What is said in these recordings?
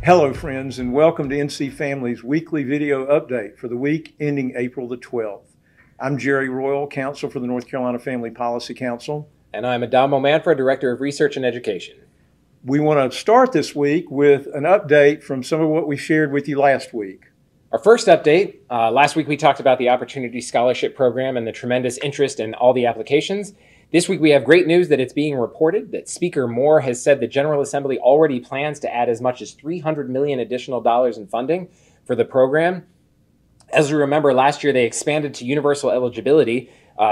Hello friends, and welcome to NC Family's weekly video update for the week ending April the 12th. I'm Jerry Royal, Counsel for the North Carolina Family Policy Council. And I'm Adamo Manfred, Director of Research and Education. We want to start this week with an update from some of what we shared with you last week. Our first update, last week we talked about the Opportunity Scholarship Program and the tremendous interest in all the applications. This week we have great news that it's being reported that Speaker Moore has said the General Assembly already plans to add as much as $300 million additional dollars in funding for the program. As we remember, last year they expanded to universal eligibility,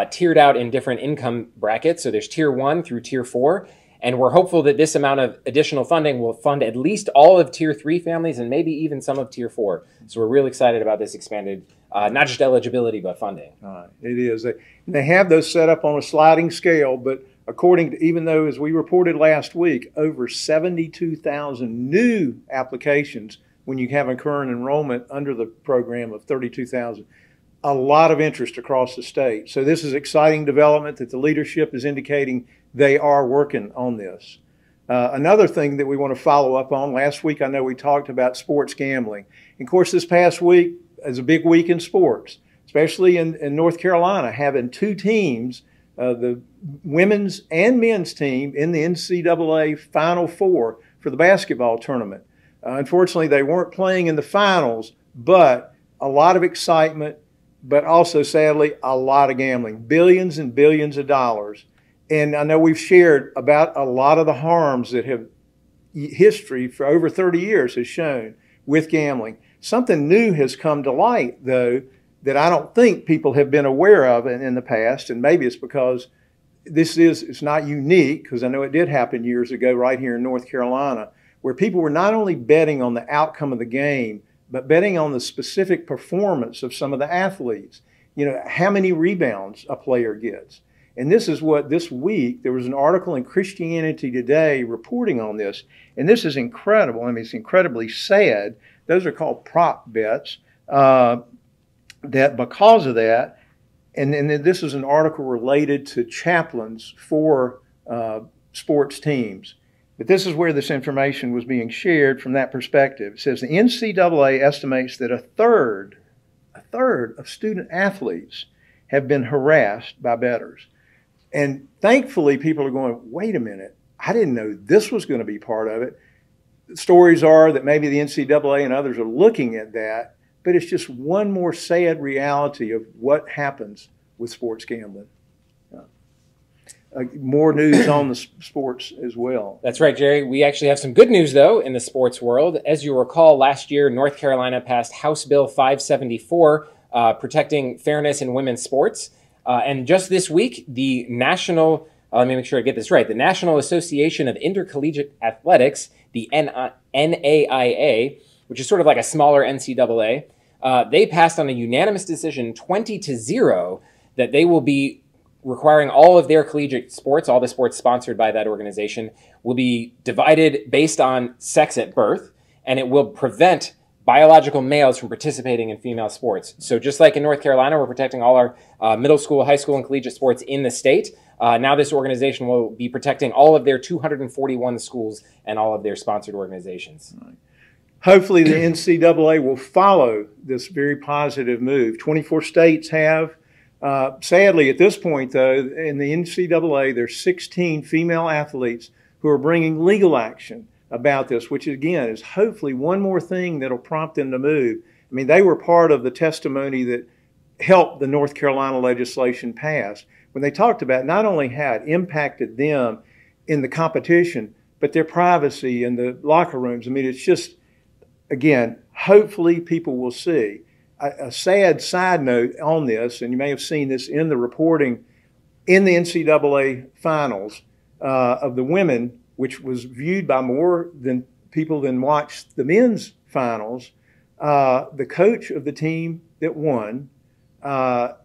tiered out in different income brackets. So there's Tier 1 through Tier 4. And we're hopeful that this amount of additional funding will fund at least all of Tier 3 families and maybe even some of Tier 4. So we're really excited about this expanded, not just eligibility, but funding. It is. They have those set up on a sliding scale, but according to, even though, as we reported last week, over 72,000 new applications when you have a current enrollment under the program of 32,000. A lot of interest across the state. So this is exciting development that the leadership is indicating they are working on this. Another thing that we want to follow up on, last week I know we talked about sports gambling. And of course, this past week is a big week in sports, especially in North Carolina, having two teams, the women's and men's team in the NCAA Final Four for the basketball tournament. Unfortunately, they weren't playing in the finals, but a lot of excitement, but also, sadly, a lot of gambling, billions and billions of dollars. And I know we've shared about a lot of the harms that have history for over 30 years has shown with gambling. Something new has come to light, though, that I don't think people have been aware of in the past, and maybe it's because it's not unique, because I know it did happen years ago right here in North Carolina, where people were not only betting on the outcome of the game, but betting on the specific performance of some of the athletes. You know, how many rebounds a player gets. And this is what this week, there was an article in Christianity Today reporting on this. And this is incredible. I mean, it's incredibly sad. Those are called prop bets. That because of that, and this is an article related to chaplains for sports teams. But this is where this information was being shared from that perspective. It says the NCAA estimates that a third of student athletes have been harassed by bettors. And thankfully, people are going, wait a minute, I didn't know this was going to be part of it. The stories are that maybe the NCAA and others are looking at that, but it's just one more sad reality of what happens with sports gambling. More news on the sports as well. That's right, Jerry. We actually have some good news, though, in the sports world. As you recall, last year, North Carolina passed House Bill 574, protecting fairness in women's sports. And just this week, the National, let me make sure I get this right, the National Association of Intercollegiate Athletics, the NAIA, which is sort of like a smaller NCAA, they passed on a unanimous decision, 20-0, that they will be requiring all of their collegiate sports, all the sports sponsored by that organization, will be divided based on sex at birth, and it will prevent biological males from participating in female sports. So just like in North Carolina, we're protecting all our middle school, high school, and collegiate sports in the state. Now this organization will be protecting all of their 241 schools and all of their sponsored organizations. Right. Hopefully the NCAA will follow this very positive move. 24 states have. Sadly, at this point, though, in the NCAA, there's 16 female athletes who are bringing legal action about this, which again is hopefully one more thing that'll prompt them to move. I mean, they were part of the testimony that helped the North Carolina legislation pass when they talked about not only how it impacted them in the competition, but their privacy in the locker rooms. I mean, it's just, again, hopefully people will see. A sad side note on this, and you may have seen this in the reporting in the NCAA finals of the women, which was viewed by more than people than watched the men's finals. The coach of the team that won,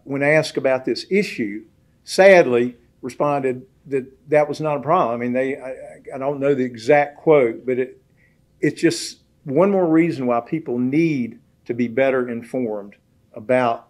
when asked about this issue, sadly responded that that was not a problem. I mean, I don't know the exact quote, but it's just one more reason why people need to be better informed about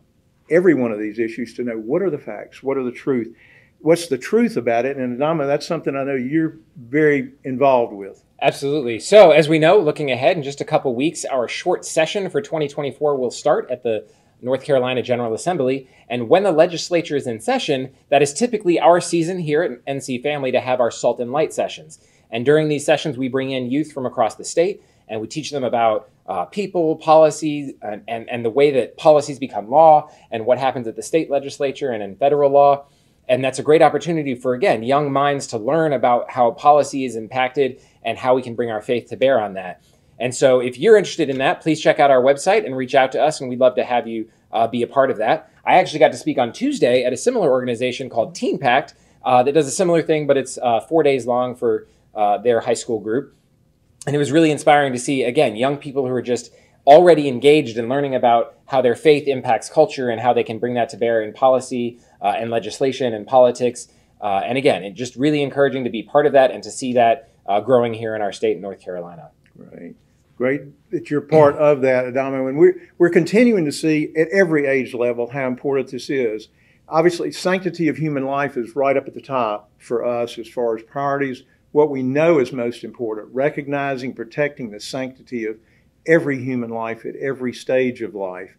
every one of these issues, to know what are the facts, what are the truth. what's the truth about it. And Adama, that's something I know you're very involved with. Absolutely. So as we know, looking ahead in just a couple weeks, our short session for 2024 will start at the North Carolina General Assembly. And when the legislature is in session, that is typically our season here at NC Family to have our Salt and Light sessions. And during these sessions, we bring in youth from across the state and we teach them about people, policies, and the way that policies become law and what happens at the state legislature and in federal law. And that's a great opportunity for, again, young minds to learn about how policy is impacted and how we can bring our faith to bear on that. And so if you're interested in that, please check out our website and reach out to us, and we'd love to have you be a part of that. I actually got to speak on Tuesday at a similar organization called Teen Pact that does a similar thing, but it's 4 days long for their high school group. And it was really inspiring to see, again, young people who are just already engaged in learning about how their faith impacts culture and how they can bring that to bear in policy and legislation and politics. And again, it's just really encouraging to be part of that and to see that growing here in our state in North Carolina. Right. Great that you're part of that, Adamo. And we're continuing to see at every age level how important this is. Obviously, sanctity of human life is right up at the top for us as far as priorities. What we know is most important, recognizing, protecting the sanctity of every human life at every stage of life.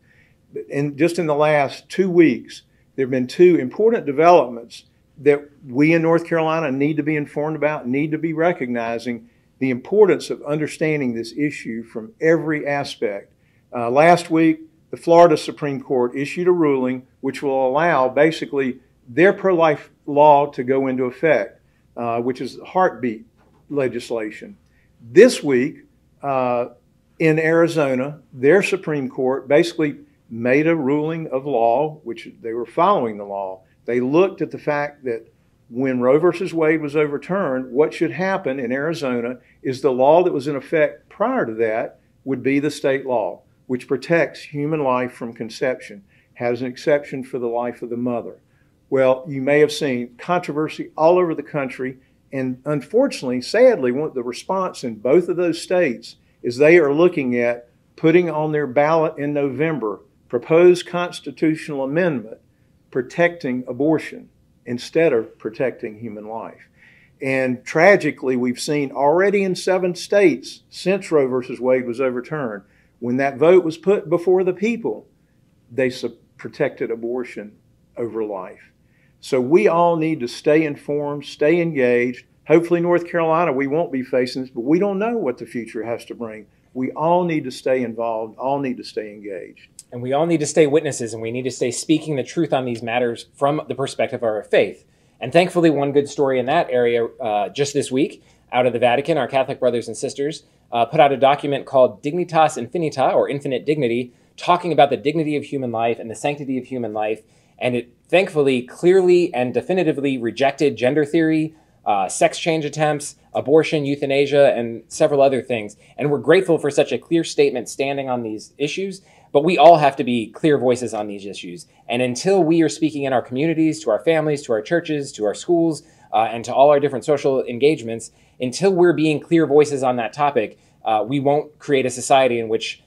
And just in the last 2 weeks, there have been 2 important developments that we in North Carolina need to be informed about, need to be recognizing the importance of understanding this issue from every aspect. Last week, the Florida Supreme Court issued a ruling which will allow basically their pro-life law to go into effect, which is heartbeat legislation. This week, in Arizona, their Supreme Court basically made a ruling of law, which they were following the law. They looked at the fact that when Roe versus Wade was overturned, what should happen in Arizona is the law that was in effect prior to that would be the state law, which protects human life from conception, has an exception for the life of the mother. Well, you may have seen controversy all over the country, and unfortunately, sadly, the response in both of those states is they are looking at putting on their ballot in November proposed constitutional amendment protecting abortion instead of protecting human life. And tragically, we've seen already in 7 states since Roe versus Wade was overturned, when that vote was put before the people, they protected abortion over life. So we all need to stay informed, stay engaged. Hopefully North Carolina, we won't be facing this, but we don't know what the future has to bring. We all need to stay involved, all need to stay engaged. And we all need to stay witnesses, and we need to stay speaking the truth on these matters from the perspective of our faith. And thankfully, one good story in that area just this week, out of the Vatican, our Catholic brothers and sisters put out a document called Dignitas Infinita, or Infinite Dignity, talking about the dignity of human life and the sanctity of human life. And it thankfully clearly and definitively rejected gender theory, sex change attempts, abortion, euthanasia, and several other things. And we're grateful for such a clear statement standing on these issues, but we all have to be clear voices on these issues. And until we are speaking in our communities, to our families, to our churches, to our schools, and to all our different social engagements, until we're being clear voices on that topic, we won't create a society in which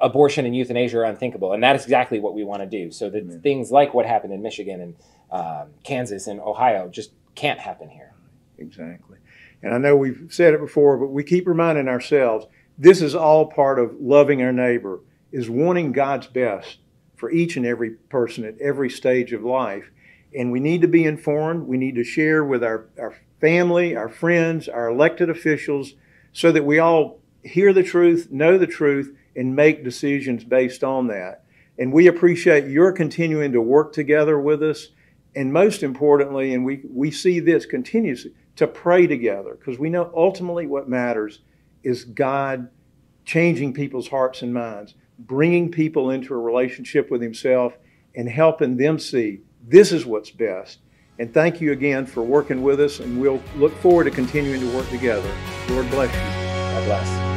abortion and euthanasia are unthinkable. And that is exactly what we want to do. So that things like what happened in Michigan and Kansas and Ohio just can't happen here. Exactly. And I know we've said it before, but we keep reminding ourselves, this is all part of loving our neighbor, is wanting God's best for each and every person at every stage of life. And we need to be informed. We need to share with our family, our friends, our elected officials, so that we all hear the truth, know the truth, and make decisions based on that. And we appreciate your continuing to work together with us. And most importantly, and we see this continuously, to pray together, because we know ultimately what matters is God changing people's hearts and minds, bringing people into a relationship with Himself and helping them see this is what's best. And thank you again for working with us, and we'll look forward to continuing to work together. Lord bless you. God bless.